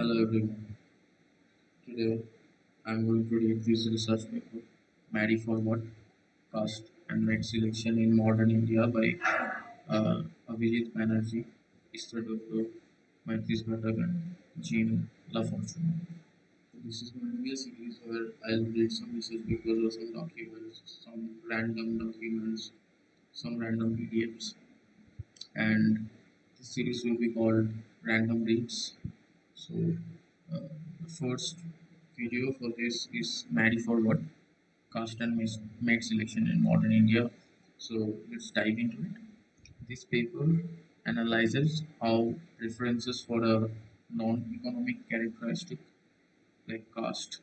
Hello everyone. Today I'm going to read this research paper, Marry for What? Caste and Mate Selection in Modern India by Abhijit Banerjee, Esther Duflo, Maitreesh Ghatak and Jeanne, Lafortune. This is going to be a series where I'll read some research papers or some documents, some random documents, some random PDFs, and this series will be called Random Reads. So, uh, the first video for this is Marry for What? Caste and Mate Selection in Modern India. So, let's dive into it. This paper analyzes how preferences for a non-economic characteristic like caste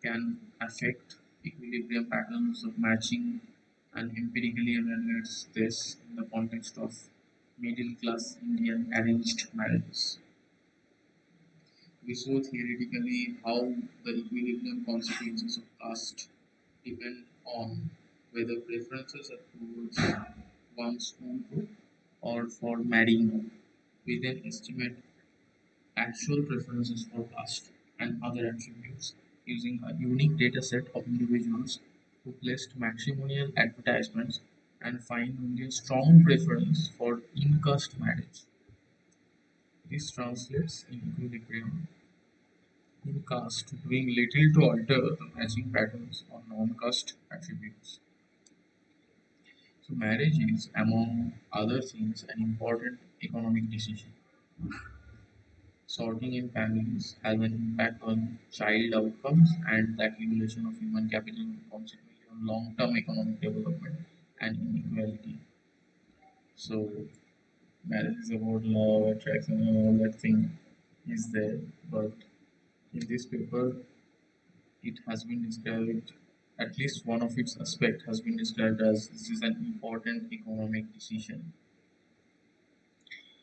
can affect equilibrium patterns of matching and empirically evaluates this in the context of middle class Indian arranged marriages. We saw theoretically how the equilibrium consequences of caste depend on whether preferences are towards one's own group or for marrying. We then estimate actual preferences for caste and other attributes using a unique data set of individuals who placed matrimonial advertisements and find only a strong preference for in-caste marriage. This translates in equilibrium in caste, doing little to alter the matching patterns on non-caste attributes. So marriage is, among other things, an important economic decision. Sorting in families has an impact on child outcomes and the accumulation of human capital and consequently on long-term economic development and inequality. So marriage is about love, attraction, and all that thing is there, but in this paper it has been described, at least one of its aspect has been described as this is an important economic decision.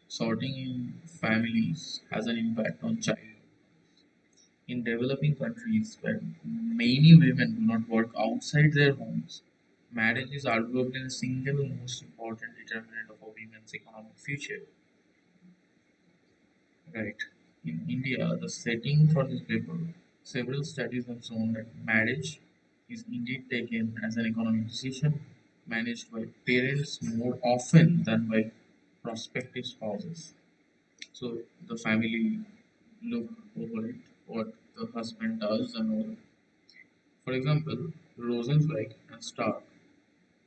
Sorting in families has an impact on child. In developing countries where many women do not work outside their homes, marriage is arguably the single most important determinant of a woman's economic future. Right. In India, the setting for this paper, several studies have shown that marriage is indeed taken as an economic decision managed by parents more often than by prospective spouses. So the family look over it, what the husband does and all. For example, Rosenzweig and Stark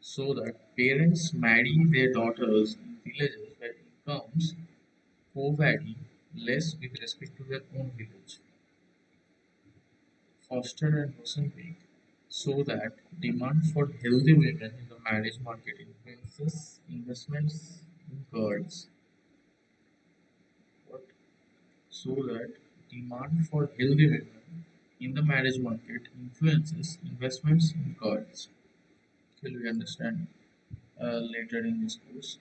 show that parents marry their daughters in villages where incomes co-vary less with respect to their own village. Foster and Rosenberg show that demand for healthy women in the marriage market influences investments in girls. What? So that demand for healthy women in the marriage market influences investments in girls. Will we understand later in this course?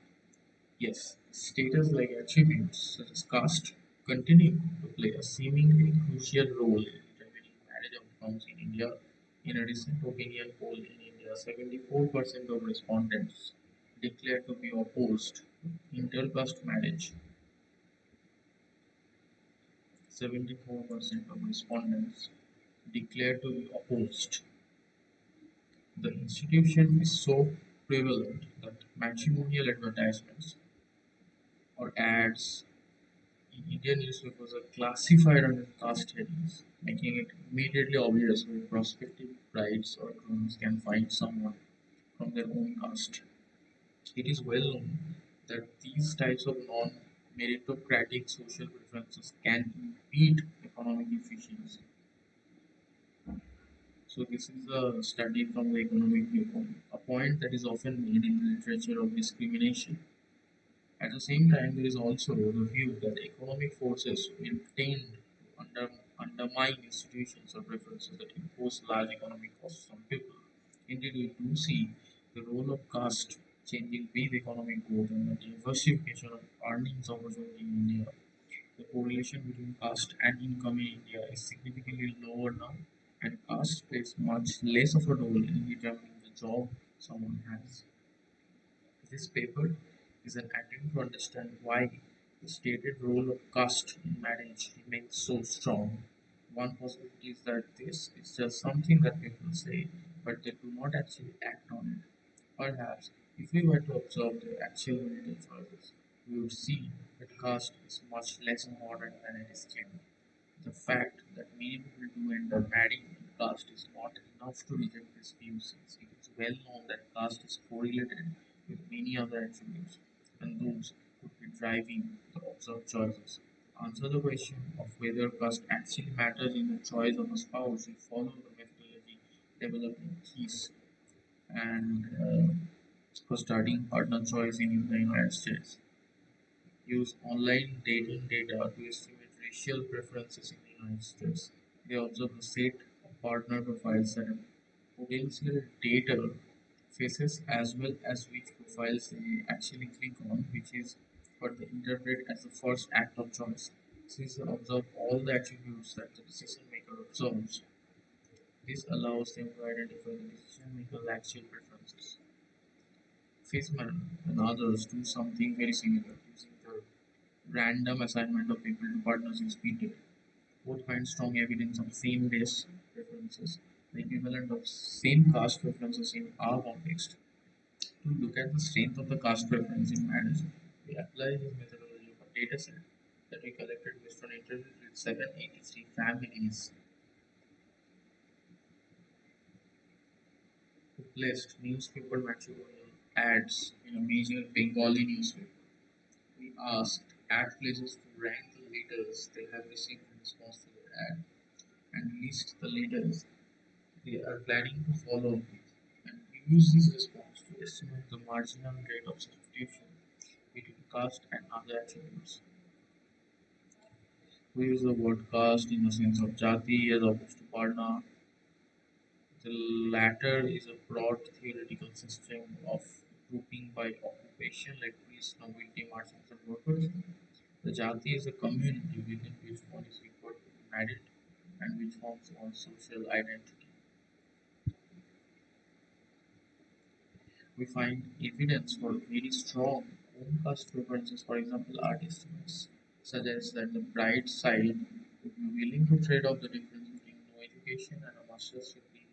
Yes, status like attributes such as caste continue to play a seemingly crucial role in determining marriage outcomes in India. In a recent opinion poll in India, 74% of respondents declared to be opposed to intercaste marriage. 74% of respondents declared to be opposed. The institution is so prevalent that matrimonial advertisements or ads in Indian newspapers are classified under caste headings, making it immediately obvious where prospective brides or grooms can find someone from their own caste. It is well known that these types of non-meritocratic social preferences can impede economic efficiency. So this is a study from the economic viewpoint, a point that is often made in the literature of discrimination. At the same time, there is also the view that economic forces will tend to undermine institutions or preferences that impose large economic costs on people. Indeed, we do see the role of caste changing with economic growth and the diversification of earnings opportunity in India. The correlation between caste and income in India is significantly lower now, and caste plays much less of a role in determining the job someone has. This paper is an attempt to understand why The stated role of caste in marriage remains so strong. One possibility is that this is just something that people say, but they do not actually act on it. Perhaps, if we were to observe their actual marital choices, we would see that caste is much less modern than it is claimed. The fact that many people do end up marrying in caste is not enough to reject this view since it is well known that caste is correlated with many other attributes and those could be driving the observed choices. To answer the question of whether caste actually matters in the choice of a spouse, we follow the methodology developed in keys and for studying partner choice in the United States. Use online dating data to estimate racial preferences in the United States. They observe a set of partner profiles that a potential dater faces as well as which profiles they actually click on, which is what they interpret as the first act of choice. Since they observe all the attributes that the decision maker observes, this allows them to identify the decision maker's actual preferences. Fishman and others do something very similar using the random assignment of people to partners in speed dating. Both find strong evidence of same race preferences, the equivalent of same caste preferences in our context. To look at the strength of the caste preference in marriage, we apply this methodology of a data set that we collected based on interviews with 783 families who placed newspaper matrimonial ads in a major Bengali newspaper. We asked ad places to rank the letters they have received in response to their ad and list the leaders they are planning to follow and use this response to estimate the marginal rate of substitution between caste and other attributes. We use the word caste in the sense of jati as opposed to varna. The latter is a broad theoretical system of grouping by occupation like priests, nobility, merchants, and workers. The jati is a community within which one is required to be married and which forms one's social identity. We find evidence for very strong home caste preferences. For example, art estimates suggest that the bride side would be willing to trade off the difference between no education and a master's degree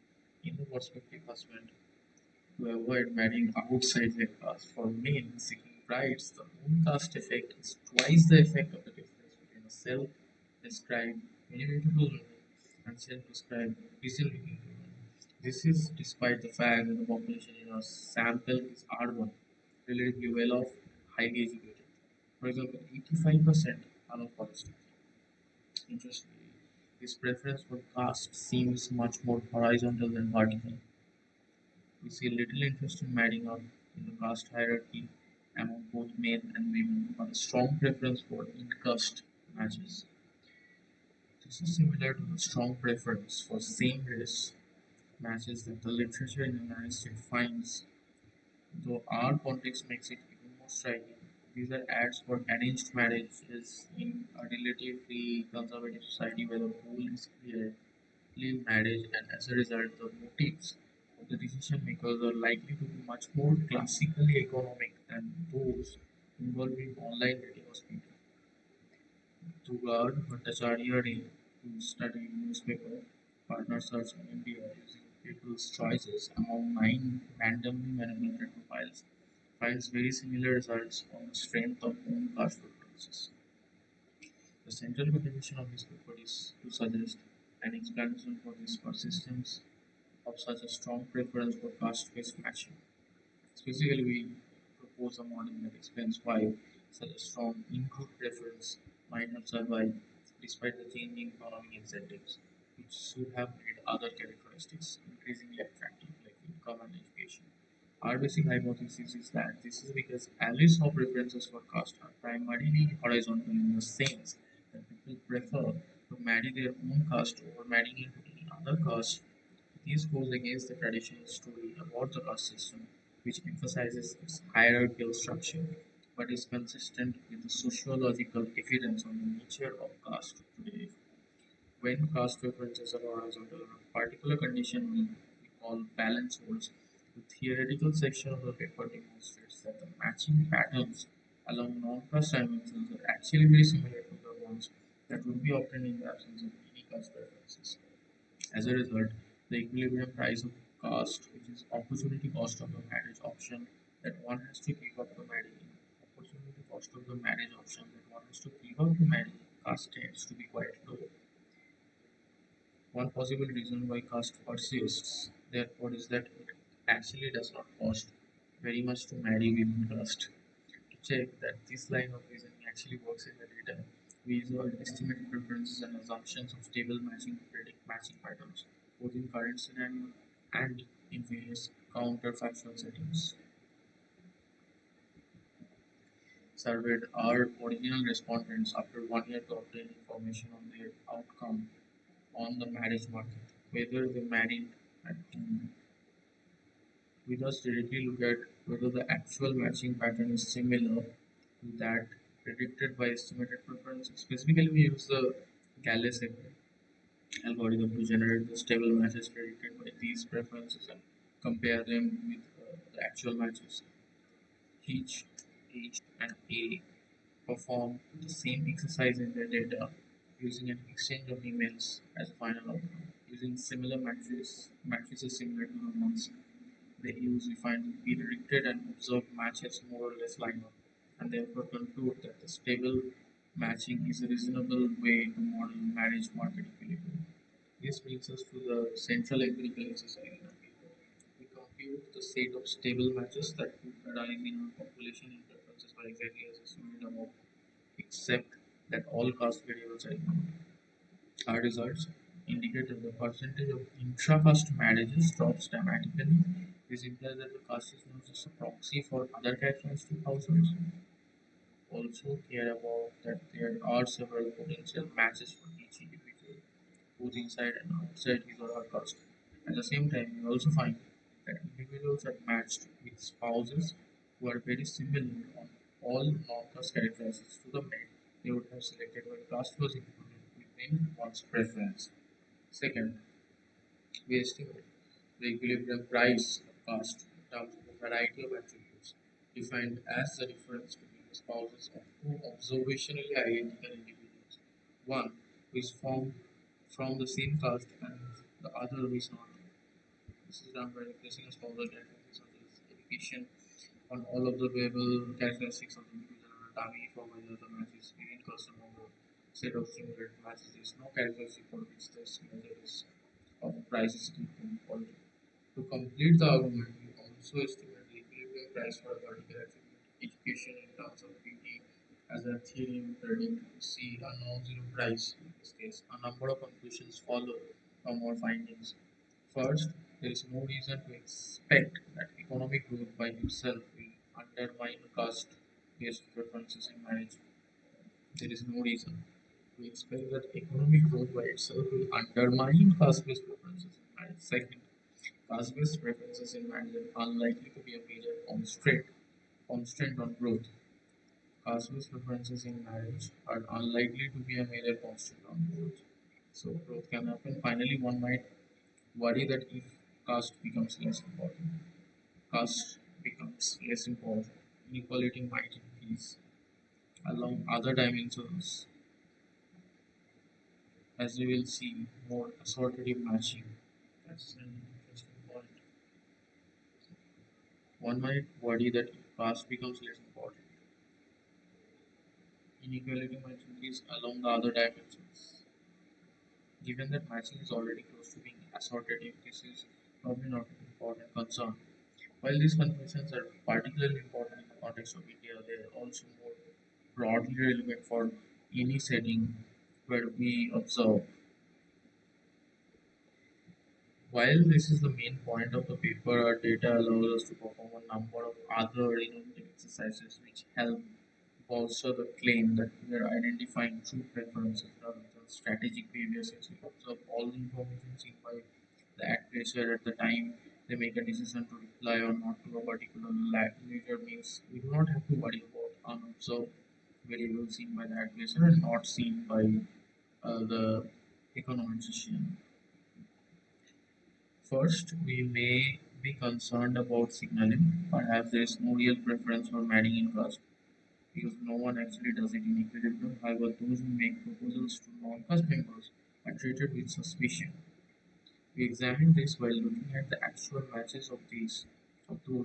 in the prospective husband to avoid marrying outside their caste. For men seeking brides, the home caste effect is twice the effect of the difference between a self-described very beautiful woman and self-described decent-looking woman. This is despite the fact that the population in a sample is urban, relatively well-off, highly educated. For example, 85% are of college students. Interestingly, this preference for caste seems much more horizontal than vertical. We see little interest in marrying up in the caste hierarchy among both men and women, but a strong preference for in-caste matches. This is similar to the strong preference for same-race matches that the literature in the United States finds, though our context makes it even more striking. These are ads for arranged marriages in a relatively conservative society where the goal is clearly marriage, and as a result, the motives of the decision makers are likely to be much more classically economic than those involving online dating or speed. Tugar Bhattacharya who studied newspaper partner search in India using people's choices among 9 randomly manipulated profiles finds very similar results on the strength of own caste preferences. The central contribution of this paper is to suggest an explanation for this persistence of such a strong preference for caste-based matching. Specifically, we propose a model that explains why such a strong in-group preference might have survived despite the changing economic incentives, which should have made other characteristics increasingly attractive, like income and education. Our basic hypothesis is that this is because Alice of preferences for caste are primarily horizontal in the sense that people prefer to marry their own caste over marrying into any other caste. This goes against the traditional story about the caste system, which emphasizes its hierarchical structure, but is consistent with the sociological evidence on the nature of caste today. When caste preferences are horizontal, a particular condition we call balance holds. The theoretical section of the paper demonstrates that the matching patterns along non-caste dimensions are actually very similar to the ones that would be obtained in the absence of any caste preferences. As a result, the equilibrium price of caste, which is opportunity cost of the marriage option that one has to give up the marriage, opportunity cost of the marriage option that one has to give up the marriage, caste tends to be quite low. One possible reason why caste persists, therefore, is that it actually does not cost very much to marry within caste. To check that this line of reasoning actually works in the data, we use our estimated preferences and assumptions of stable matching to predict matching patterns, both in current scenario and in various counterfactual settings. Surveyed our original respondents after 1 year to obtain information on their outcome on the marriage market, whether they married at home. We thus directly look at whether the actual matching pattern is similar to that predicted by estimated preferences. Specifically, we use the Gallus algorithm to generate the stable matches predicted by these preferences and compare them with the actual matches. Each H and A perform the same exercise in their data using an exchange of emails as final outcome. Using similar matrices similar to the ones they use, we find the predicted and observed matches more or less line up, and therefore conclude that the stable matching is a reasonable way to model marriage market equilibrium. This brings us to the central empirical exercise in our paper. We compute the set of stable matches that could arise in our population in preferences for exactly as estimated above, except that all caste variables are ignored. Our results indicate that the percentage of intra-caste marriages drops dramatically. This implies that the caste is not just a proxy for other characteristic households, also care about that there are several potential matches for each individual, both inside and outside his or her caste. At the same time, we also find that individuals are matched with spouses who are very similar on all non-caste characteristics to the men they would have selected when caste was included within one's preference. Second, we estimate the equilibrium price of caste in terms of a variety of attributes defined as the difference between the spouses of two observationally identical individuals, one who is formed from the same caste and the other who is not. This is done by replacing a spousal characteristics such as education on all of the variable characteristics of the individual and a dummy for whether the match is within caste among the set of similar matches. There is no characteristic for which the measure is of price is equal to quality. To complete the argument, we also estimate the equilibrium price for a particular attribute, education in terms of PT as a theory we predict to see a non-zero price. In this case, a number of conclusions follow from our findings. First, there is no reason to expect that economic growth by itself will undermine caste-based preferences in marriage. There is no reason to expect that economic growth by itself will undermine caste-based preferences in marriage. Second, caste-based preferences in marriage are unlikely to be a major constraint on growth. Caste-based preferences in marriage are unlikely to be a major constraint on growth. So growth can happen. Finally, one might worry that if caste becomes less important, caste becomes less important, inequality might increase along other dimensions, as we will see more assortative matching. That's an interesting point. One might worry that if caste becomes less important, inequality might increase along the other dimensions. Given that matching is already close to being assortative, this is probably not an important concern. While these conventions are particularly important in the context of India, they are also more broadly relevant for any setting where we observe. While this is the main point of the paper, our data allows us to perform a number of other innovative exercises which help bolster the claim that we are identifying true preferences rather than strategic behavior, since we observe all the information seen by the aggressor at the time they make a decision to reply or not to a particular letter. Means we do not have to worry about unobserved variables seen by the aggressor and not seen by the econometrician. First, we may be concerned about signaling. Perhaps there is no real preference for marrying in caste. because no one actually does it in equilibrium. However, those who make proposals to non-caste members are treated with suspicion. We examine this by looking at the actual matches of those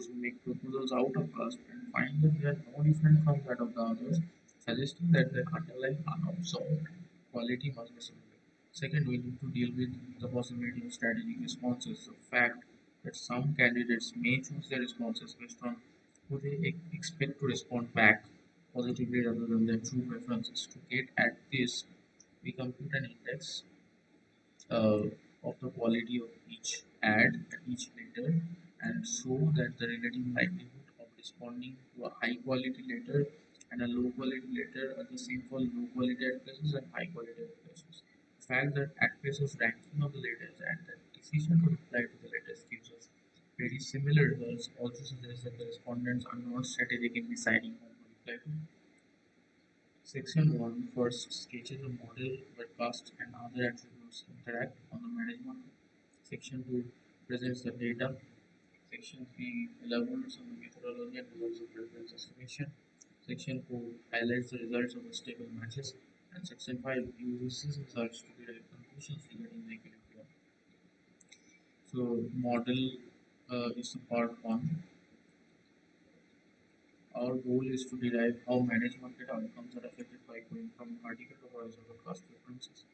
who make proposals out of caste and find that they are no different from that of the others, suggesting that the underlying unobserved quality must be similar. Second, we need to deal with the possibility of strategic responses. The fact that some candidates may choose their responses based on who they expect to respond back positively rather than their true preferences. To get at this, we compute an index uh, of the quality of each ad at each letter and show that the relative likelihood of responding to a high quality letter and a low quality letter are the same for low quality ad places and high quality ad places. The fact that ad places ranking of the letters and the decision to reply to the letters gives us very similar results also suggests that the respondents are not strategic in deciding whom to reply to. Section 1 first sketches a model where caste and other attributes interact on the management. Section 2 presents the data. Section 3 elaborates on the methodology and results of reference estimation. Section 4 highlights the results of the stable matches. And Section 5 uses these results to derive conclusions regarding the equilibrium. So, model is the part 1. Our goal is to derive how management outcomes are affected by going from vertical to horizontal cost preferences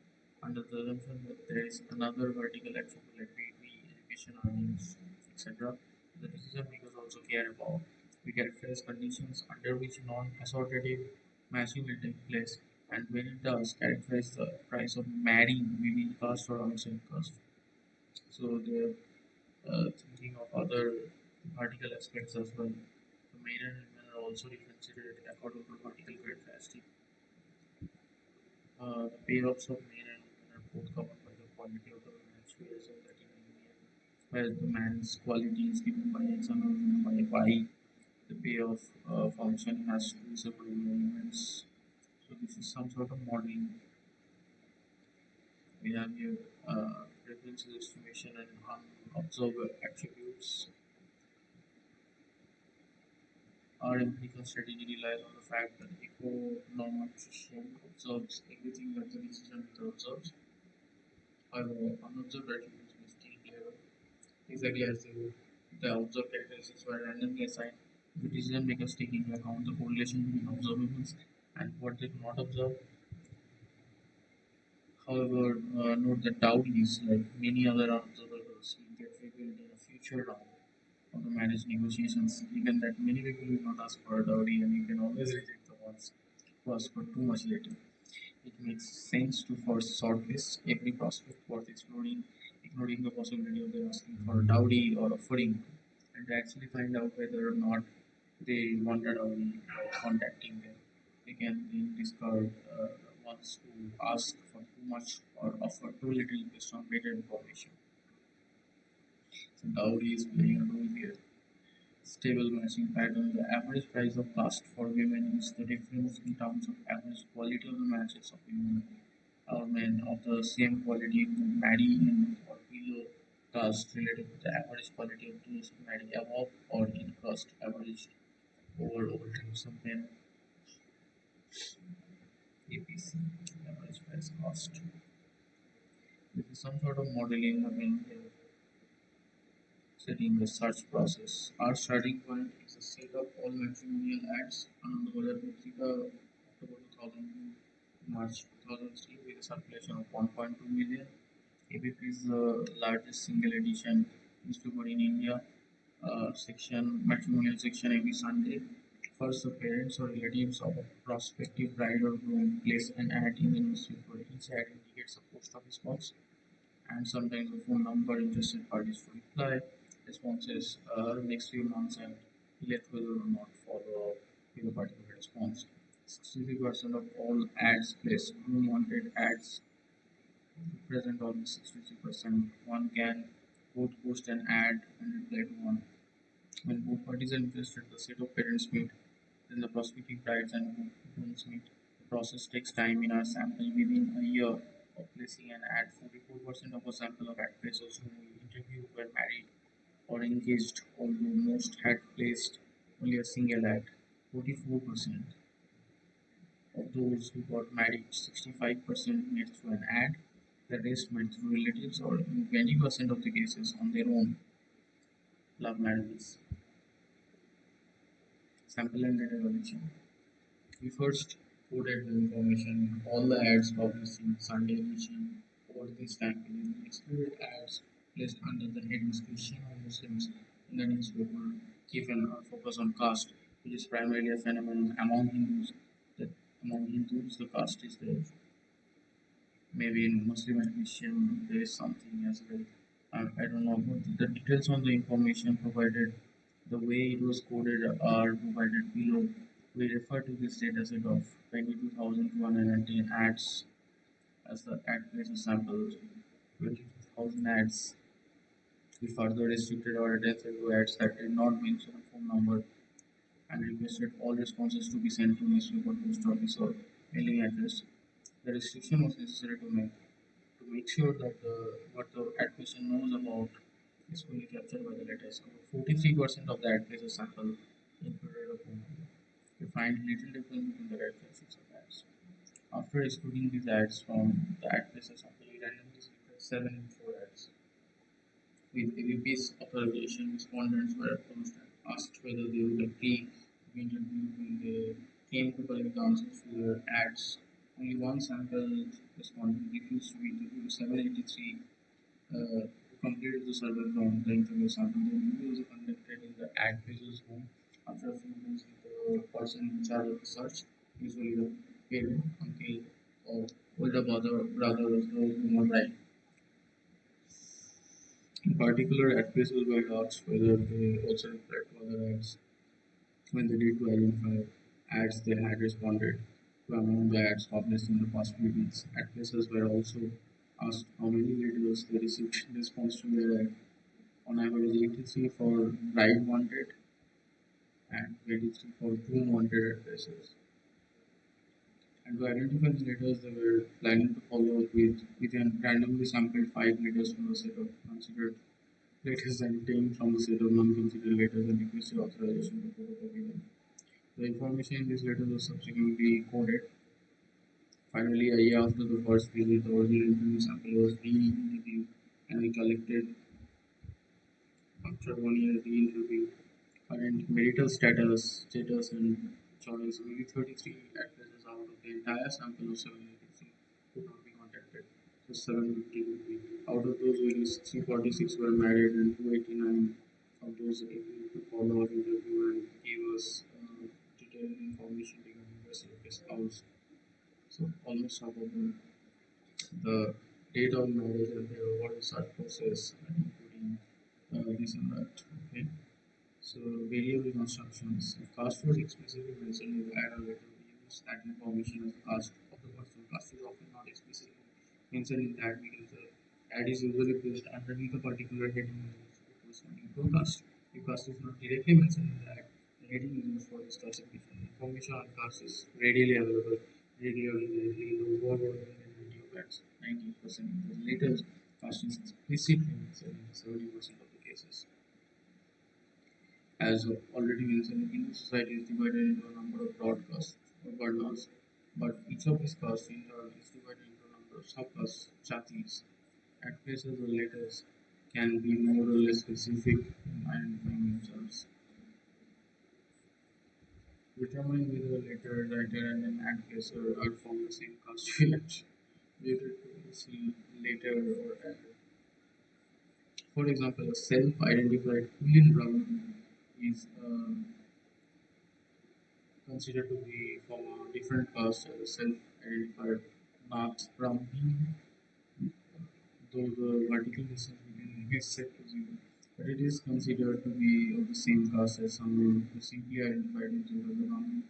under the assumption that there is another vertical attribute like degree, education, earnings, etc. The decision makers also care about. We characterize conditions under which non-assortative matching will take place, and when it does, characterize the price of marrying within cost or outside cost. So they're thinking of other vertical aspects as well. The men and women are also differentiated according to vertical characteristic. The payoffs of men and women are both covered by the quality of the match, whereas in that in India, where the man's quality is given by X and women by Y, the payoff function has two separate elements. So this is some sort of modeling. We have here preferences estimation and unobserved attributes. Our empirical strategy relies on the fact that econometrician observes everything that the decision maker observes. However, unobserved attributes may still clear exactly as they would. The observed characteristics were randomly assigned. The decision makers take into account the correlation between observables and what they do not observe. However, note that dowries, like many other observables, will get revealed in a future round of the marriage negotiations, given that many people will not ask for a dowry and you can always reject the ones who ask for too much later. It makes sense to first shortlist every prospect worth exploring, ignoring the possibility of them asking for a dowry or offering, and to actually find out whether or not they want a dowry by contacting them. They can then discard ones who ask for too much or offer too little based on better information. So dowry is playing a role here. Stable matching pattern. The average price of caste for women is the difference in terms of average quality of the matches of women or men of the same quality who marry in or below caste relative to the average quality of those who marry above or in caste averaged over all types of men. APC, average price cost. This is some sort of modeling again here, setting the search process. Our starting point is a set of all matrimonial ads on the October 2000 to March 2003 with a circulation of 1.2 million. ABP is the largest single edition newspaper in India. Matrimonial section every Sunday. First, the parents or relatives of a prospective bride or groom place an ad in the newspaper. Each ad indicates a post office box and sometimes a phone number interested parties to reply. Responses next few months and let whether or not follow up with a particular response. 63% of all ads placed unwanted ads present on 63%. One can both post an ad and reply to one. When both parties are interested, the set of parents meet, then the prospective brides and grooms meet. The process takes time. In our sample, within a year of placing an ad, 44% of a sample of ad placers whom we interviewed were married or engaged, although most had placed only a single ad. 44%. Of those who got married, 65% met through an ad, the rest met through relatives, or in 20% of the cases on their own love marriages. Sample and data collection. We first coded the information, all the ads published in Sunday edition over this time period. We excluded ads placed under the headings Christian or Muslims in the newspaper, given our focus on caste, which is primarily a phenomenon among Hindus. That among Hindus, the caste is there. Maybe in Muslim and Christian, there is something as well. I don't know, but the details on the information provided, the way it was coded, are provided below. We refer to this dataset of 22,210 ads as the ad places sample. 22,000 ads. We further restricted our attention to ads that did not mention a phone number and requested all responses to be sent to newspaper, post office, or mailing address. The restriction was necessary to make sure that what the ad person knows about is fully captured by the letters. About 43% of the ad places sample included a phone number. We find little difference between the red flags of ads. After excluding these ads from the ad places sample, we randomly selected 7 in 4 ads. With ABP's authorization, respondents were first asked whether they would agree to be interviewed when they came to collect the answers to their ads. Only one sample respondent refused to be interviewed. 783 who completed the survey from the interview sample. The interview was conducted in the ad page's home. After a few minutes, the person in charge of the search, usually the parent, uncle, or older brother of the woman, right? In particular, ad pages were asked whether they also replied to other ads. When they did to identify ads they had responded to among the ads published in the past few weeks. Ad places were also asked how many letters they received in response to their ad. On average, 83 for bride wanted and 23 for groom wanted addresses. And to identify the letters, they were planning to follow up with an randomly sampled 5 letters from the set of considered letters and 10 from the set of non-considered letters and requested authorization to photocopy them. The information in these letters was subsequently coded. Finally, a year after the first visit, the original interview sample was re-interviewed and we collected, after 1 year, re-interview current marital status and choice. Only 33 addresses out of the entire sample of 783 could not be contacted. So 750 would be. Out of those, only 346 were married and 289 of those agreed to follow up interview and gave us detailed information regarding their spouse. So almost half of them. The date of marriage and their what is that process, including this and that. Okay. So variable constructions. If caste was explicitly mentioned in the ad or letter, we use that information as the caste of the person. Caste is often not explicitly mentioned in the ad because the ad is usually placed underneath a particular heading corresponding to a caste. If caste is not directly mentioned in the ad, the heading is used for this classification. Information on caste is readily available, regularly in the overall availability of ads, 90%. The later caste is explicitly mentioned in 70% of the cases. As already mentioned, Hindu society is divided into a number of broad castes or varnas, but each of these castes in turn is divided into a number of subcastes, jatis. At places or letters can be more or less specific in identifying themselves. Determine whether a letter writer and an ad placer are from the same caste village. Related to see later or ad. For example, a self-identified Kulin Brahmin is considered to be from a different caste as a self-identified Nath Brahmin, though the vertical distance between them is set to zero. But it is considered to be of the same caste as someone who simply identified himself as a Brahmin.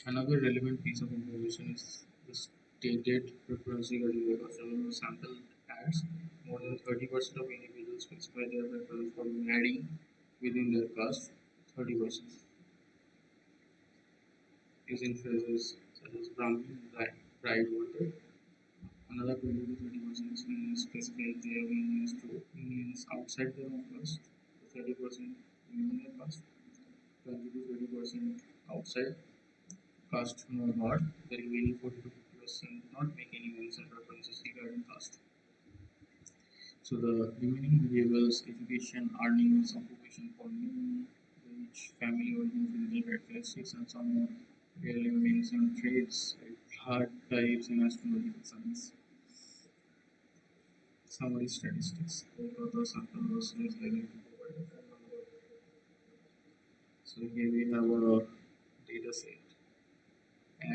Another relevant piece of information is the stated preference regarding the customer sample ads. More than 30% of individuals specify their preference for marrying within their caste. 30% using phrases such as Brahmin, bride wanted. Another 20 to 30% is when specifying their willingness to unions outside their own caste. 30% within their caste. 20 to 30% outside. caste no not. The remaining 40 to 50% do not make any mention references regarding caste. So the remaining variables, education, earnings, occupation for me, age, family origin, physical characteristics, and some more rarely mentioned traits like hard types and astrological signs. Summary statistics. Kolkata sample was less likely to provide a phone number. So here we have a data set.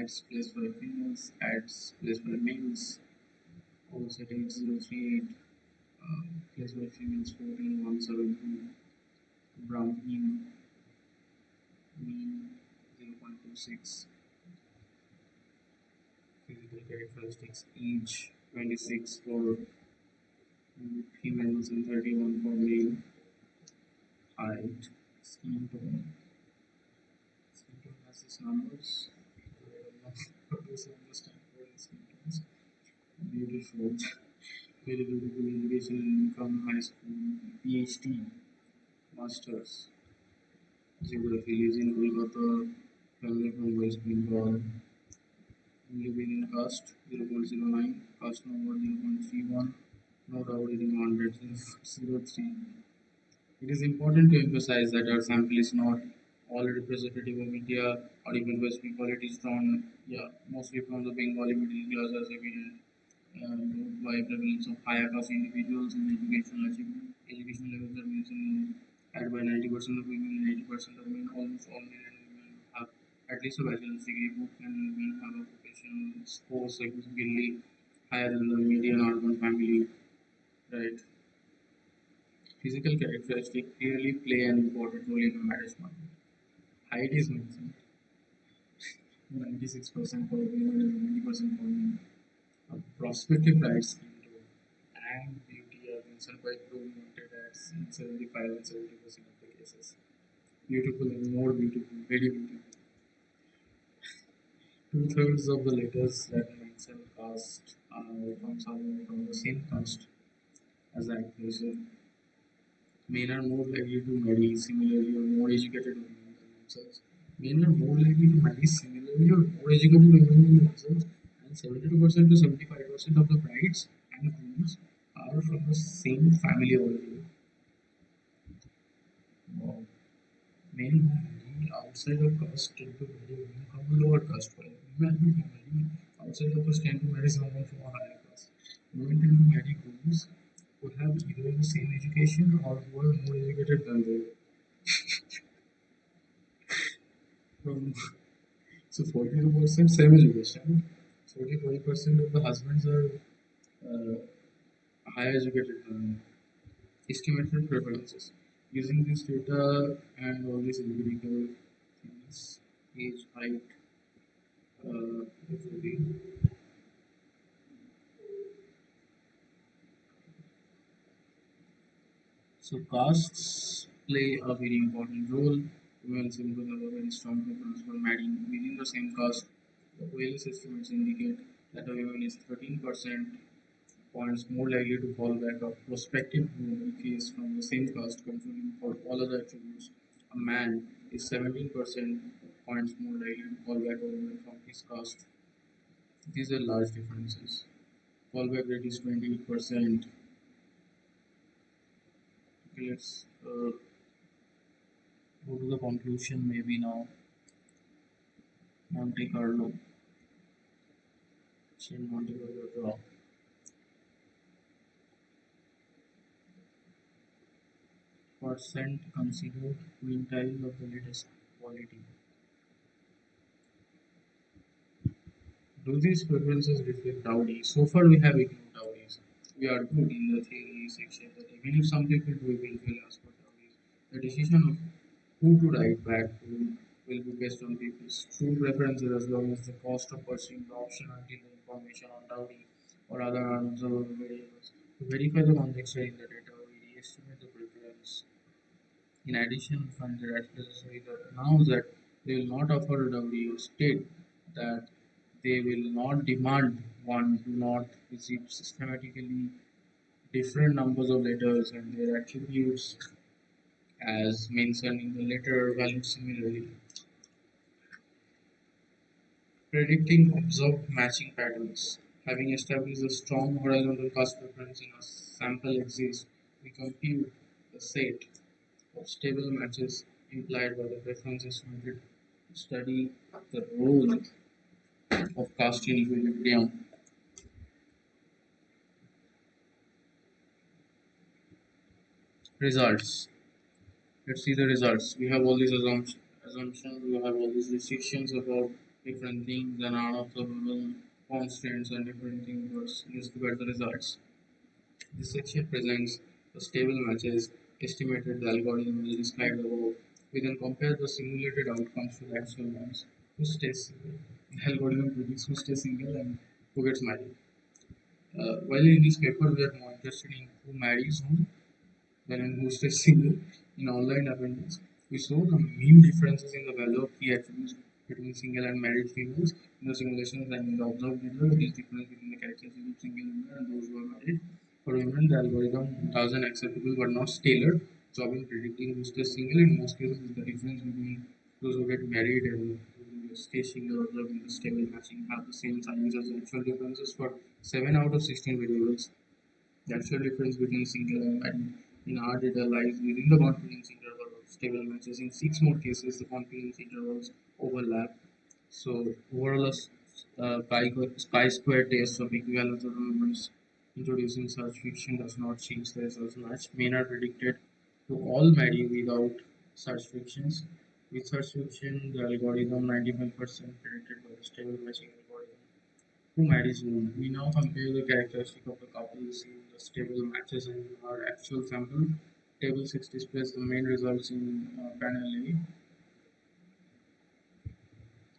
Ads placed by females, ads placed by males. Also 8038, placed by females 14172. Brown mean 0.26. Physical characteristics age 26 for females and 31 for male. Height, skin tone. Skin tone has its numbers. I don't know what this understand for skin tones. Beautiful. Very beautiful education from high school. PhD, masters. Geography lives in Kolkata. Family from West Bengal. Living in caste 0.09, caste number 0.31, no dowry demanded 0.03. It is important to emphasize that our sample is not all representative of India or even West Bengal. It is from, yeah, mostly from the Bengali middle class as evident by prevalence of higher caste individuals and educational achievement. Education levels are mentioned at by 90% of women and 80% of men. Almost all men and women have at least a bachelor's degree. Both men and women have a professional score significantly higher than the median urban family. Right. Physical characteristics clearly play an important role in a marriage market. Height is mentioned 96% for women and 90% for men. A prospective bright skin tone and beauty are mentioned by groom wanted ads in 75 and 70% of the cases. Beautiful and more beautiful, very beautiful. Two-thirds of the letters that mention caste are from someone from the same caste as the accused. Men are more likely to marry similarly or more educated women than themselves. Men are more likely to marry similarly or more educated women than themselves, and 72% to 75% of the brides and grooms are from the same family origin. Wow. Men who marry outside of caste tend to marry women from a lower caste, while women who marry outside of caste tend to marry someone from a higher caste. Women tend to marry grooms who have either the same education or who are more educated than they. From So 42% same education, 45% of the husbands are uh, higher educated than estimated preferences. Using this data and all these empirical things, age, height, everything. So castes play a very important role. Women seem to have a very strong preference for marrying within the same caste. The OLS estimates indicate that a woman is 13% points more likely to fall back a prospective groom if he is from the same caste controlling for all other attributes. A man is 17% points more likely to fall back a woman from his caste. These are large differences. Fallback rate is 28%. Okay, let's go to the conclusion maybe now. Monte Carlo. Chain Monte Carlo draw. Percent considered quintile of the latest quality. Do these preferences reflect dowry? So far, we have ignored dowries. We are good in the theory section that even if some people do eventually ask for dowries, the decision of who to write back to will be based on people's true preferences as long as the cost of pursuing the option until the information on dowry or other unobservable variables. To verify the conjecture in the data, we re-estimate the preference. In addition, we find that necessary that now that they will not offer a dowry or state that they will not demand one do not receive systematically different numbers of letters and their attributes as mentioned in the letter valued similarly. Predicting observed matching patterns. Having established a strong horizontal caste preference in a sample exists, we compute the set of stable matches implied by the preference estimated to study the role of caste in equilibrium. Results. Let's see the results. We have all these assumptions, we have all these restrictions about different things and unobservable constraints and different things. Let's look at the results. This section presents the stable matches estimated the algorithm is described above. We then compare the simulated outcomes to the actual ones. Who stays single? The algorithm predicts who stays single and who gets married. While in this paper we are more interested in who marries whom than in who stays single. In online appendix, we saw the mean differences in the value of key attributes between single and married females in the simulations and in the observed data. These difference between the characteristics of single women and those who are married. For women, the algorithm does an acceptable but not tailored job in predicting who stays single. In most cases, the difference between those who get married and those who stay single observed in the stable matching have the same signs as the actual differences for 7 out of 16 variables. The actual difference between single and married in our data lies within the confidence interval of stable matches. In 6 more cases, the confidence intervals overlap. So, overall, chi-square test of equivalence of numbers introducing such fiction does not change the results much. Men are predicted to all marry without such frictions. With such friction, the algorithm 95% predicted by the stable matching algorithm who marries whom. We now compare the characteristic of the couples in the stable matches in our actual sample. Table 6 displays the main results in panel A.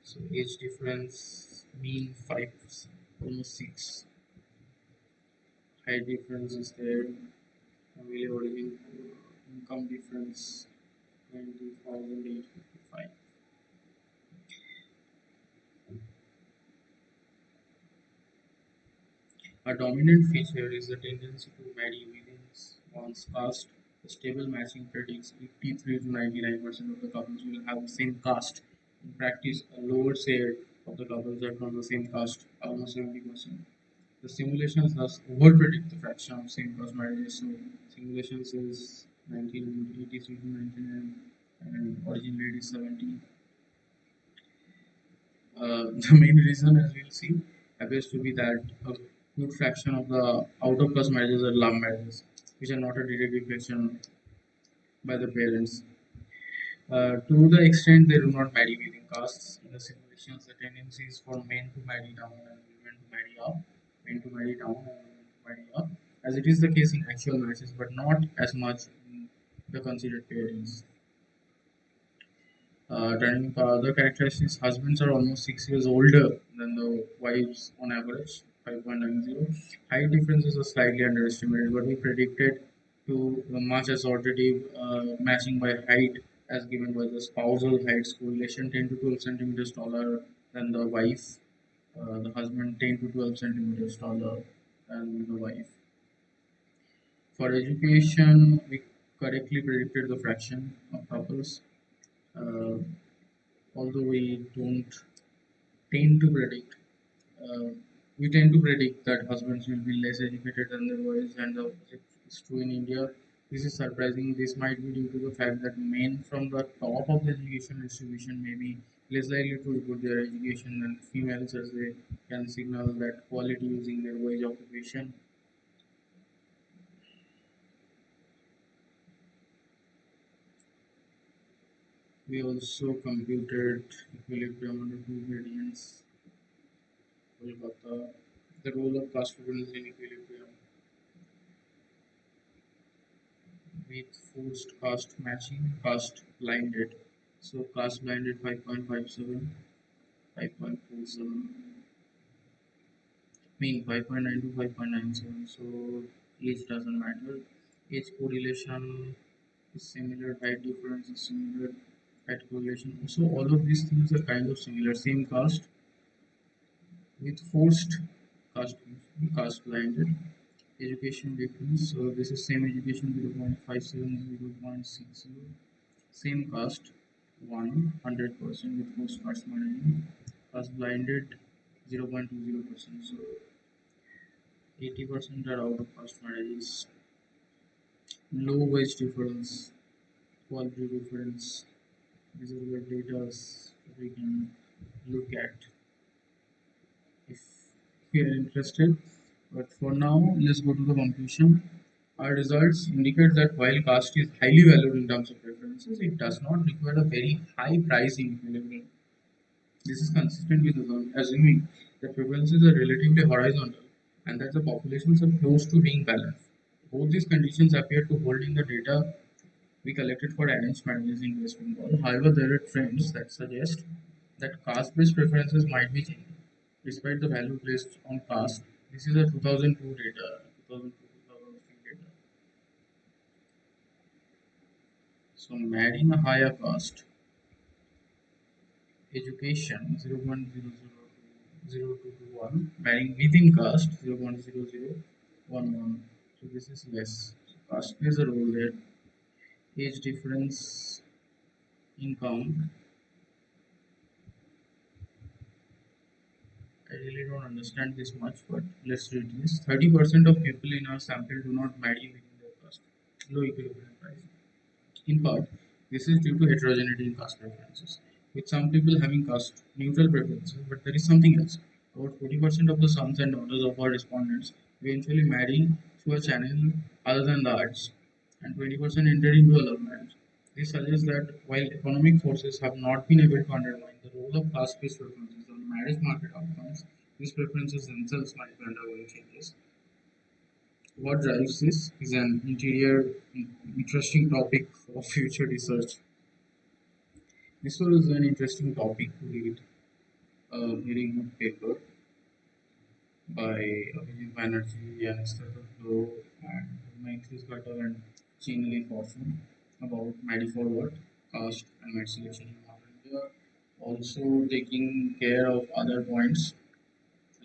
So age difference mean 5, almost 6. Height difference is there. Family origin, income difference 20,855. A dominant feature is the tendency to marry within one's caste. The stable matching predicts 83 to 99% of the couples will have the same caste. In practice, a lower share of the couples are from the same caste, almost 70%. The simulations thus overpredict the fraction of same caste marriages. So, simulation says 1983 to 99 and origin rate is 70. The main reason, as we'll see, appears to be that a good fraction of the out of caste marriages are love marriages, which are not a direct reflection by the parents. To the extent they do not marry within castes, in the simulations, the tendency is for men to marry down and women to marry up, men to marry down and women to marry up, as it is the case in actual marriages, but not as much in the considered parents. Turning to other characteristics, husbands are almost 6 years older than the wives on average, 5.90. Height differences are slightly underestimated, but we predicted to much authoritative matching by height as given by the spousal heights correlation 10 to 12 centimeters taller than the wife, the husband 10 to 12 centimeters taller than the wife. For education, we correctly predicted the fraction of couples. Uh, Although tend to predict, uh, we tend to predict that husbands will be less educated than their wives, and the opposite is true in India. This is surprising. This might be due to the fact that men from the top of the education distribution may be less likely to report their education than females, as they can signal that quality using their wage occupation. We also computed equilibrium under two gradients. Kolkata, the role of caste preference in equilibrium with forced caste matching, caste blinded. So caste blinded 5.57, 5.47, mean 5.9 to 5.97. So age doesn't matter. Age correlation is similar, height difference is similar, height correlation. So all of these things are kind of similar. Same caste with forced caste, caste blinded. Education difference. So this is same education 0.57, 0.60. Same cost 100% with post cost management. was blinded 0.20%. So 80% are out of caste marriages. Low wage difference, quality difference. These are the data we can look at if we are interested. But for now, let's go to the conclusion. Our results indicate that while caste is highly valued in terms of preferences, it does not require a very high pricing equilibrium. This is consistent with assuming that preferences are relatively horizontal and that the populations are close to being balanced. Both these conditions appear to hold in the data we collected for arranged marriages in West Bengal. However, there are trends that suggest that caste-based preferences might be changing. Despite the value placed on caste, this is a 2002 data, 2002-2003 data. So, marrying a higher caste, education 0.000201, marrying within caste 0.0011. So, this is less. So, caste plays a role there. Age difference, income. I really don't understand this much, but let's read this. 30% of people in our sample do not marry within their caste. Low equilibrium price. In part, this is due to heterogeneity in caste preferences, with some people having caste neutral preferences, but there is something else. About 40% of the sons and daughters of our respondents eventually marry through a channel other than the arts, and 20% enter into a love marriage. This suggests that while economic forces have not been able to undermine the role of caste-based preferences on marriage market outcomes, these preferences themselves might be undergoing changes. What drives this is an interesting topic of future research. This was an interesting topic to read a very good paper by Abhijit Banerjee and Esther Duflo and Maitreesh Ghatak and Jeanne Lafortune about Made Forward, Caste and Mate Selection in modern India. Also taking care of other points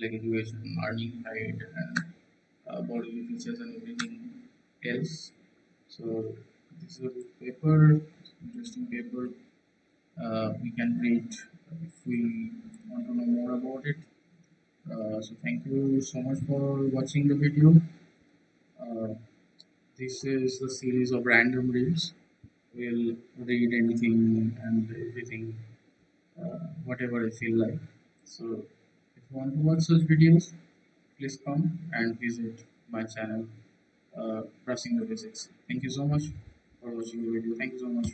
like education, earning height, and bodily features and everything else. So this is a good paper, interesting paper. We can read if we want to know more about it. So thank you so much for watching the video. Uh, this is the series of random reads. We'll read anything and everything, whatever I feel like. So if you want to watch such videos, please come and visit my channel, Brushing the Basics. Thank you so much for watching the video. Thank you so much.